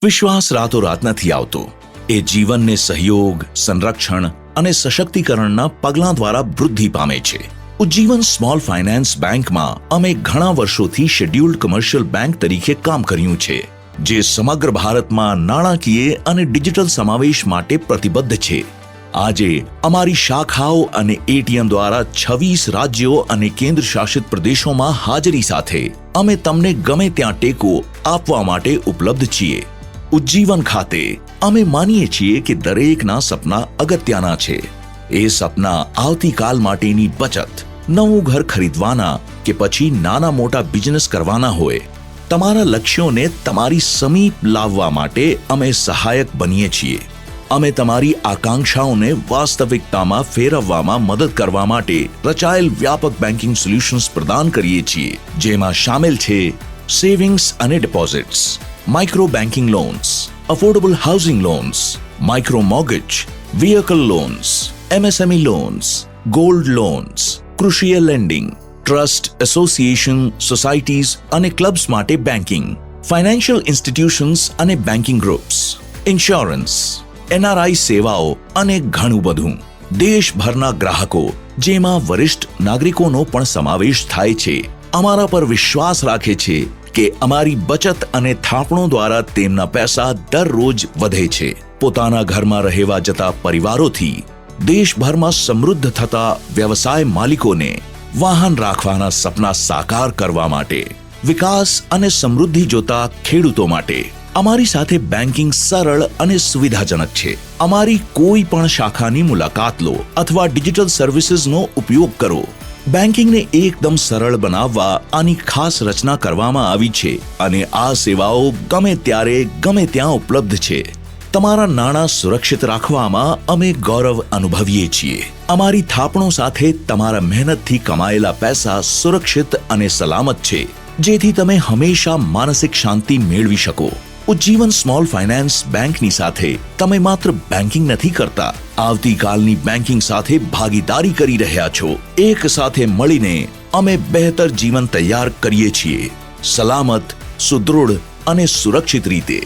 વિશ્વાસ રાતોરાત નથી આવતો. એ જીવનને સહયોગ, સંરક્ષણ અને સશક્તિકરણના પગલાં દ્વારા વૃદ્ધિ પામે છે. ઉજ્જીવન સ્મોલ ફાઇનાન્સ બેંકમાં અમે ઘણા વર્ષોથી શેડ્યુલ્ડ કમર્શિયલ બેંક તરીકે કામ કર્યું છે, જે સમગ્ર ભારતમાં નાણાકીય અને ડિજિટલ સમાવેશ માટે પ્રતિબદ્ધ છે. આજે અમારી શાખાઓ અને એટીએમ દ્વારા 26 રાજ્યો અને કેન્દ્ર શાસિત પ્રદેશોમાં હાજરી સાથે અમે તમને ગમે ત્યાં ટેકો આપવા માટે ઉપલબ્ધ છીએ. ઉજ્જીવન ખાતે અમે માનીએ છીએ કે દરેકના સપના અગત્યના છે. એ સપના આવતીકાલ માટેની બચત, નવું ઘર ખરીદવાના કે પછી નાના મોટા બિઝનેસ કરવાના હોય, તમારા લક્ષ્યોને તમારી સમીપ લાવવા માટે અમે સહાયક બનીએ છીએ. અમે તમારી આકાંક્ષાઓને વાસ્તવિકતામાં ફેરવવામાં મદદ કરવા માટે રચાયેલ વ્યાપક બેન્કિંગ સોલ્યુશન્સ પ્રદાન કરીએ છીએ, જેમાં શામેલ છે સેવિંગ્સ અને deposits, micro banking loans, affordable housing loans, micro mortgage, vehicle loans, MSME loans, gold loans, કૃષિય લેન્ડિંગ, ટ્રસ્ટ, એસોસિએશન, સોસાયટીઝ અને ક્લબ્સ માટે બેન્કિંગ, ફાઇનાન્શિયલ ઇન્સ્ટિટ્યુશન્સ અને બેન્કિંગ ગ્રુપ્સ, ઇન્સ્યોરન્સ, એનઆરઆઈ સેવાઓ અને ઘણું બધું. દેશભરના ગ્રાહકો, જેમાં વરિષ્ઠ નાગરિકોનો પણ સમાવેશ થાય છે, અમારા પર વિશ્વાસ રાખે છે કે અમારી બચત અને થાપણો દ્વારા તેમના પૈસા દરરોજ વધે છે. પોતાના ઘરમાં રહેવા જતા પરિવારોથી દેશભરમાં સમૃદ્ધ થતા વ્યવસાય માલિકોને વાહન રાખવાના સપના સાકાર કરવા માટે, વિકાસ અને સમૃદ્ધિ જોતા ખેડૂતો માટે અમારી સાથે બેન્કિંગ સરળ અને સુવિધાજનક છે. અમારી કોઈ પણ શાખાની મુલાકાત લો અથવા ડિજિટલ સર્વિસીસનો ઉપયોગ કરો. બેન્કિંગને એકદમ સરળ બનાવવા આની ખાસ રચના કરવામાં આવી છે અને આ સેવાઓ ગમે ત્યારે ગમે ત્યાં ઉપલબ્ધ છે. તમારા નાણાં સુરક્ષિત રાખવામાં અમે ગૌરવ અનુભવીએ છીએ. અમારી થાપણો સાથે તમારા મહેનતથી કમાયેલા પૈસા સુરક્ષિત અને સલામત છે, જેથી તમે હંમેશા માનસિક શાંતિ મેળવી શકો. ઉજ્જીવન સ્મોલ ફાઇનાન્સ બેંકની સાથે તમે માત્ર બેન્કિંગ નથી કરતા, આવતીકાલની બેન્કિંગ સાથે ભાગીદારી કરી રહ્યા છો. એક સાથે મળીને અમે બહેતર જીવન તૈયાર કરીએ છીએ, સલામત, સુદૃઢ અને સુરક્ષિત રીતે.